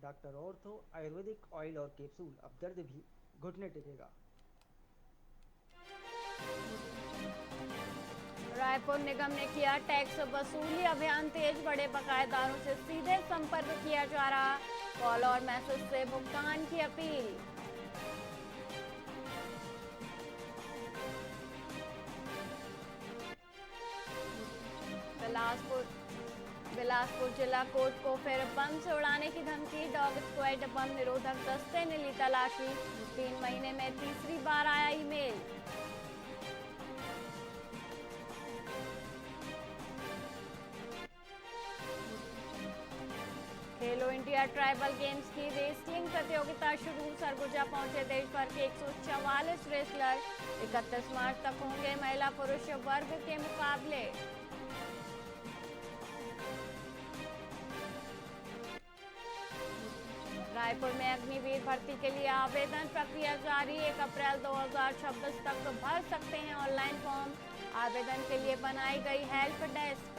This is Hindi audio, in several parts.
डॉक्टर ऑर्थो आयुर्वेदिक ऑयल और कैप्सूल, अब दर्द भी घुटने टेकेगा। रायपुर निगम ने किया टैक्स वसूली अभियान तेज, बड़े बकायेदारों से सीधे संपर्क किया जा रहा, कॉल और मैसेज से भुगतान की अपील। बिलासपुर जिला कोर्ट को फिर बम से उड़ाने की धमकी, डॉग स्क्वाड बम निरोधक दस्ते ने ली तलाशी, 3 महीने में तीसरी बार आया ईमेल। खेलो इंडिया ट्राइबल गेम्स की रेसलिंग प्रतियोगिता शुरू, सरगुजा पहुंचे देश भर के 144 रेसलर, 31 मार्च तक होंगे महिला पुरुष वर्ग के मुकाबले। रायपुर में अग्निवीर भर्ती के लिए आवेदन प्रक्रिया जारी, 1 अप्रैल 2026 तक भर सकते हैं ऑनलाइन फॉर्म, आवेदन के लिए बनाई गई हेल्प डेस्क।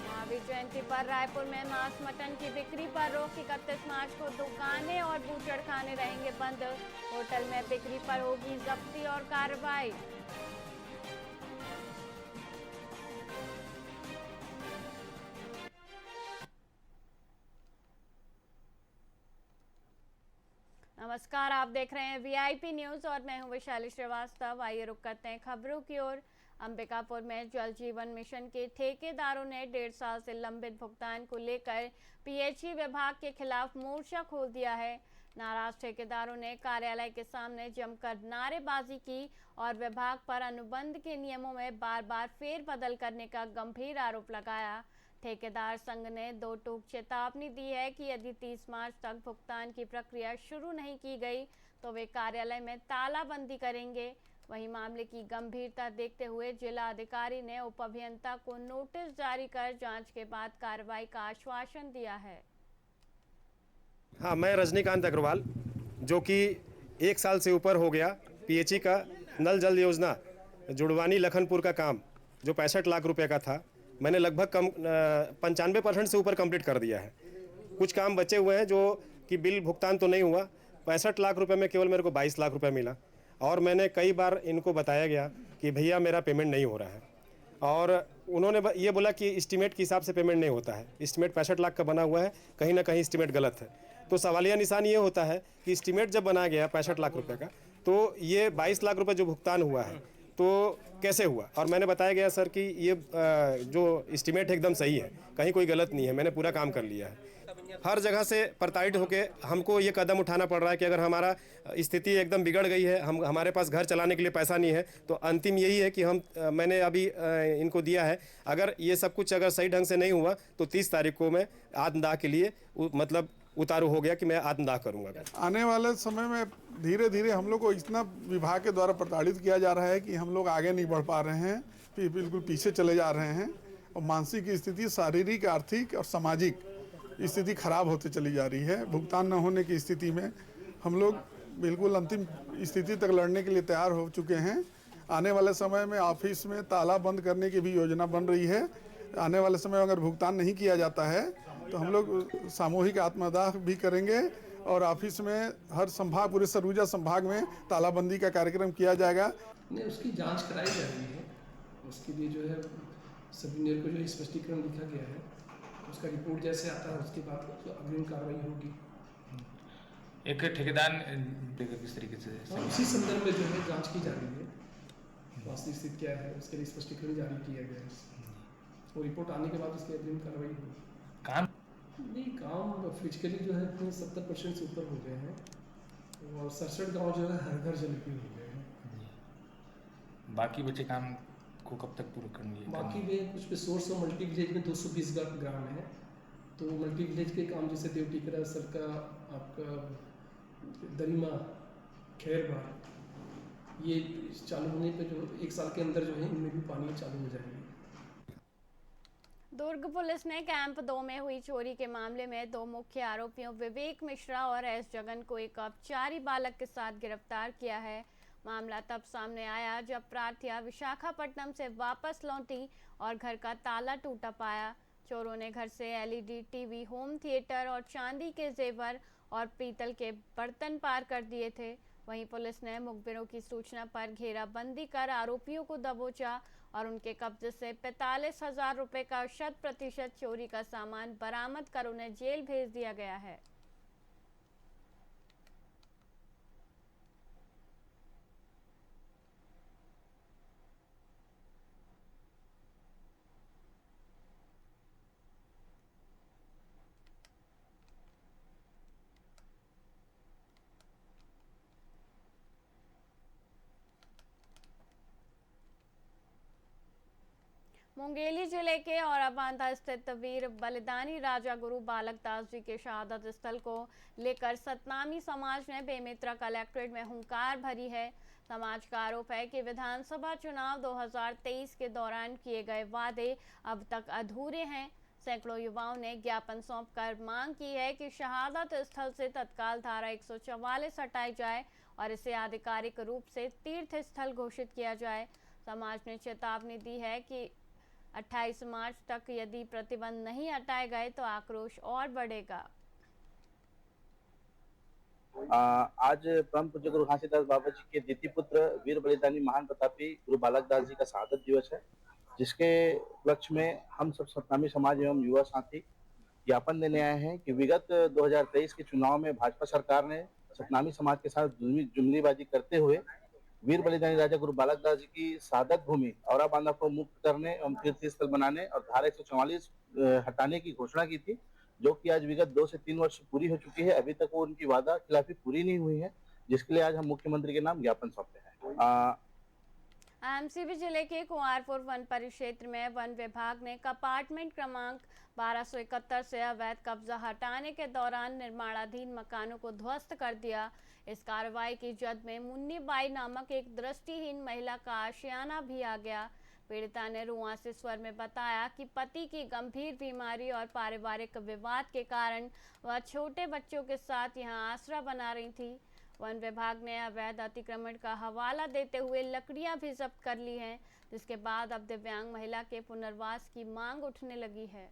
महावीर जयंती पर रायपुर में मांस मटन की बिक्री पर रोक, 31 मार्च को दुकानें और बूचड़खाने रहेंगे बंद, होटल में बिक्री पर होगी जब्ती और कार्रवाई। नमस्कार, आप देख रहे हैं वीआईपी न्यूज और मैं हूं वैशाली श्रीवास्तव। आइए रुक करते हैं खबरों की ओर। अंबिकापुर में जल जीवन मिशन के ठेकेदारों ने 1.5 साल से लंबित भुगतान को लेकर पीएचई विभाग के खिलाफ मोर्चा खोल दिया है। नाराज ठेकेदारों ने कार्यालय के सामने जमकर नारेबाजी की और विभाग पर अनुबंध के नियमों में बार बार फेरबदल करने का गंभीर आरोप लगाया। ठेकेदार संघ ने 2 टूक चेतावनी दी है कि यदि 30 मार्च तक भुगतान की प्रक्रिया शुरू नहीं की गई तो वे कार्यालय में तालाबंदी करेंगे। वहीं मामले की गंभीरता देखते हुए जिला अधिकारी ने उप अभियंता को नोटिस जारी कर जांच के बाद कार्रवाई का आश्वासन दिया है। हाँ, मैं रजनीकांत अग्रवाल, जो कि 1 साल से ऊपर हो गया पीएचई का नल जल योजना जुड़वानी लखनपुर का काम जो 65 लाख रुपए का था, मैंने लगभग 95% से ऊपर कंप्लीट कर दिया है। कुछ काम बचे हुए हैं जो कि बिल भुगतान तो नहीं हुआ। 65 लाख रुपए में केवल मेरे को 22 लाख रुपए मिला और मैंने कई बार इनको बताया गया कि भैया मेरा पेमेंट नहीं हो रहा है, और उन्होंने ये बोला कि एस्टीमेट के हिसाब से पेमेंट नहीं होता है। एस्टीमेट 65 लाख का बना हुआ है, कहीं ना कहीं एस्टीमेट गलत है। तो सवालिया निशान ये होता है कि एस्टीमेट जब बना गया 65 लाख रुपए का, तो ये 22 लाख रुपए जो भुगतान हुआ है तो कैसे हुआ। और मैंने बताया गया सर कि ये जो एस्टीमेट एकदम सही है, कहीं कोई गलत नहीं है, मैंने पूरा काम कर लिया है। हर जगह से प्रताड़ित होके हमको ये कदम उठाना पड़ रहा है कि अगर हमारा स्थिति एकदम बिगड़ गई है, हमारे पास घर चलाने के लिए पैसा नहीं है, तो अंतिम यही है कि मैंने अभी इनको दिया है, अगर ये सब कुछ अगर सही ढंग से नहीं हुआ तो 30 तारीख को मैं आत्मदाह के लिए मतलब उतारू हो गया कि मैं आत्मदाह करूंगा। आने वाले समय में धीरे धीरे हम लोग को इतना विभाग के द्वारा प्रताड़ित किया जा रहा है कि हम लोग आगे नहीं बढ़ पा रहे हैं, बिल्कुल पीछे चले जा रहे हैं और मानसिक स्थिति, शारीरिक, आर्थिक और सामाजिक स्थिति खराब होते चली जा रही है। भुगतान न होने की स्थिति में हम लोग बिल्कुल अंतिम स्थिति तक लड़ने के लिए तैयार हो चुके हैं। आने वाले समय में ऑफिस में ताला बंद करने की भी योजना बन रही है। आने वाले समय में अगर भुगतान नहीं किया जाता है तो हम लोग सामूहिक आत्मदाह भी करेंगे और ऑफिस में हर संभाग, पूरे सरगुजा संभाग में तालाबंदी का कार्यक्रम किया जाएगा। नहीं, उसकी जांच कराई जा रही है। उसके लिए जो है सभी मेरे को जो स्पष्टीकरण लिखा गया है, उसका रिपोर्ट जैसे आता है उसके बाद जो अग्रिम कार्रवाई होगी। एक ठेकेदार किस तरीके से उसी संदर्भ में जो है जांच की जा रही है, वास्तविक स्थिति क्या है उसके लिए स्पष्टीकरण जारी किया गया है। वो रिपोर्ट आने के बाद उसकी अग्रिम कार्रवाई होगी। काम नहीं, काम फिजिकली जो है 70% से ऊपर हो गए हैं और 67 गाँव जो है हर घर जलपी हो गए हैं। बाकी बचे काम को कब तक पूरा करनी है? बाकी में कुछ पे सोर्स और मल्टी विलेज में 220 ग्राम है, तो मल्टी विलेज के काम जैसे देवटीकरा, सरका, आपका दरिमा, खैरबार, ये चालू होने पे जो 1 साल के अंदर जो है इनमें भी पानी चालू हो जाएंगे। दुर्ग पुलिस ने कैंप 2 में हुई चोरी के मामले में 2 मुख्य आरोपियों विवेक मिश्रा और एस जगन को एक अपचारी बालक के साथ गिरफ्तार किया है। मामला तब सामने आया जब प्रार्थिया विशाखापट्टनम से वापस लौटी और घर का ताला टूटा पाया। चोरों ने घर से एलईडी टीवी, होम थिएटर और चांदी के जेवर और पीतल के बर्तन पार कर दिए थे। वहीं पुलिस ने मुखबिरों की सूचना पर घेराबंदी कर आरोपियों को दबोचा और उनके कब्जे से 45,000 रुपये का 100% चोरी का सामान बरामद कर उन्हें जेल भेज दिया गया है। मुंगेली जिले के औराबांधा स्थित वीर बलिदानी राजा गुरु बालक दास जी के शहादत स्थल को लेकर सतनामी समाज ने बेमेतरा कलेक्ट्रेट में हुंकार भरी है। समाज का आरोप है कि विधानसभा चुनाव 2023 के दौरान किए गए वादे अब तक अधूरे हैं। सैकड़ों युवाओं ने ज्ञापन सौंपकर मांग की है कि शहादत स्थल से तत्काल धारा 144 हटाई जाए और इसे आधिकारिक रूप से तीर्थ स्थल घोषित किया जाए। समाज ने चेतावनी दी है कि 28 मार्च तक यदि प्रतिबंध नहीं हटाए गए तो आक्रोश और बढ़ेगा। आज परम पूज्य गुरु घासीदास बाबा जी के द्वितीय पुत्र वीर बलिदानी महान प्रतापी गुरु बालक दास जी का शहादत दिवस है, जिसके उपलक्ष्य में हम सब सतनामी समाज एवं युवा साथी ज्ञापन देने आए हैं कि विगत 2023 के चुनाव में भाजपा सरकार ने सतनामी समाज के साथ जुमलीबाजी करते हुए वीर बलिदानी राजा गुरु बालक दास जी की शहादत भूमि औराबांधा को मुक्त करने एवं तीर्थ स्थल बनाने और धारा 144 हटाने की घोषणा की थी, जो कि आज विगत 2 से 3 वर्ष पूरी हो चुकी है। अभी तक वो उनकी वादा खिलाफी पूरी नहीं हुई है, जिसके लिए आज हम मुख्यमंत्री के नाम ज्ञापन सौंपे हैं। एमसीबी जिले के कुंवारपुर वन परिक्षेत्र में वन विभाग ने अपार्टमेंट क्रमांक 1271 से अवैध कब्जा हटाने के दौरान निर्माणाधीन मकानों को ध्वस्त कर दिया। इस कार्रवाई की जद में मुन्नी बाई नामक एक दृष्टिहीन महिला का आशियाना भी आ गया। पीड़िता ने रुआंसे स्वर में बताया कि पति की गंभीर बीमारी और पारिवारिक विवाद के कारण वह छोटे बच्चों के साथ यहां आसरा बना रही थी। वन विभाग ने अवैध अतिक्रमण का हवाला देते हुए लकड़ियां भी जब्त कर ली हैं, जिसके बाद अब दिव्यांग महिला के पुनर्वास की मांग उठने लगी है।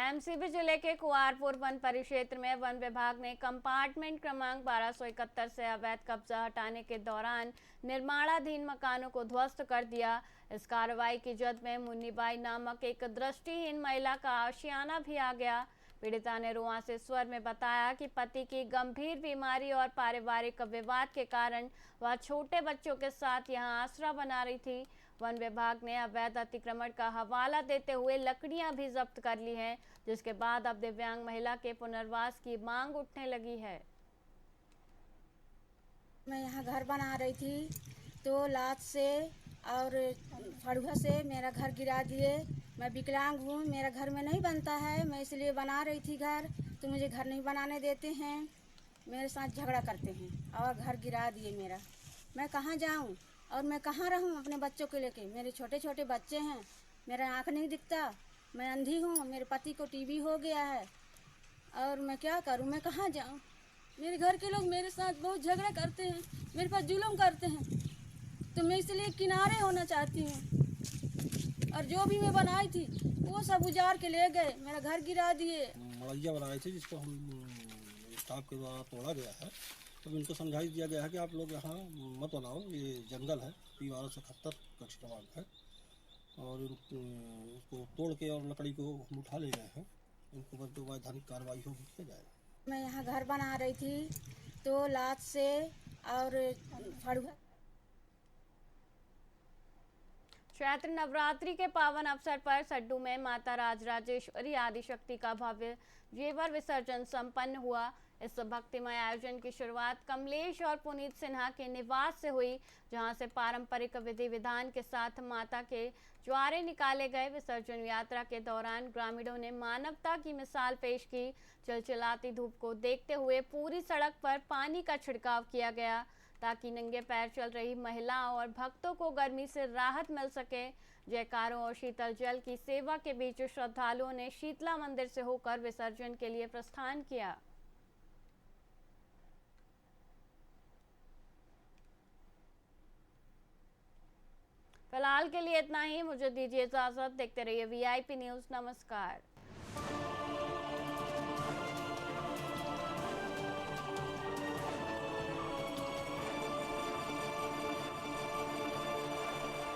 एमसीबी जिले के कुंवारपुर वन परिक्षेत्र में वन विभाग ने कंपार्टमेंट क्रमांक 1271 से अवैध कब्जा हटाने के दौरान निर्माणाधीन मकानों को ध्वस्त कर दिया। इस कार्रवाई की जद में मुन्नीबाई नामक एक दृष्टिहीन महिला का आशियाना भी आ गया। पीड़िता ने रुआंसे स्वर में बताया कि पति की गंभीर बीमारी और पारिवारिक विवाद के कारण वह छोटे बच्चों के साथ यहां आसरा बना रही थी। वन विभाग ने अवैध अतिक्रमण का हवाला देते हुए लकड़ियां भी जब्त कर ली हैं, जिसके बाद अब दिव्यांग महिला के पुनर्वास की मांग उठने लगी है। मैं यहाँ घर बना रही थी तो लात से और फड़ुआ से मेरा घर गिरा दिए। मैं विकलांग हूँ, मेरा घर में नहीं बनता है, मैं इसलिए बना रही थी घर, तो मुझे घर नहीं बनाने देते हैं, मेरे साथ झगड़ा करते हैं और घर गिरा दिए मेरा। मैं कहाँ जाऊँ और मैं कहाँ रहूँ अपने बच्चों को लेके? मेरे छोटे छोटे बच्चे हैं, मेरा आँख नहीं दिखता, मैं अंधी हूँ, मेरे पति को टीबी हो गया है और मैं क्या करूँ? मैं कहाँ जाऊँ? मेरे घर के लोग मेरे साथ बहुत झगड़ा करते हैं, मेरे पास जुल्म करते हैं, तो मैं इसलिए किनारे होना चाहती हूँ। और जो भी मैं बनाई थी वो सब उजाड़ के ले गए, मेरा घर गिरा दिए। मड़ैया बनाए थे जिसको हम स्टाफ के द्वारा तोड़ा गया है, तो इनको समझाई दिया गया है कि आप लोग यहाँ मत बनाओ, ये जंगल है, P1271 कक्ष क्रमांक है, और इसको तोड़ के और लकड़ी को हम उठा ले गए हैं, इनको बस जो वैधानिक कार्रवाई होगी किया जाएगा। मैं यहाँ घर बना रही थी तो लात से और फड़ुआ चैत्र नवरात्रि के पावन अवसर पर सड्डू में माता राजराजेश्वरी आदिशक्ति का भव्य जेवर विसर्जन संपन्न हुआ। इस भक्तिमय आयोजन की शुरुआत कमलेश और पुनीत सिन्हा के निवास से हुई, जहां से पारंपरिक विधि विधान के साथ माता के ज्वारे निकाले गए। विसर्जन यात्रा के दौरान ग्रामीणों ने मानवता की मिसाल पेश की। चिलचिलाती धूप को देखते हुए पूरी सड़क पर पानी का छिड़काव किया गया, ताकि नंगे पैर चल रही महिलाओं और भक्तों को गर्मी से राहत मिल सके। जयकारों और शीतल जल की सेवा के बीच श्रद्धालुओं ने शीतला मंदिर से होकर विसर्जन के लिए प्रस्थान किया। फिलहाल के लिए इतना ही। मुझे दीजिए इजाजत। देखते रहिए VIP न्यूज़। नमस्कार।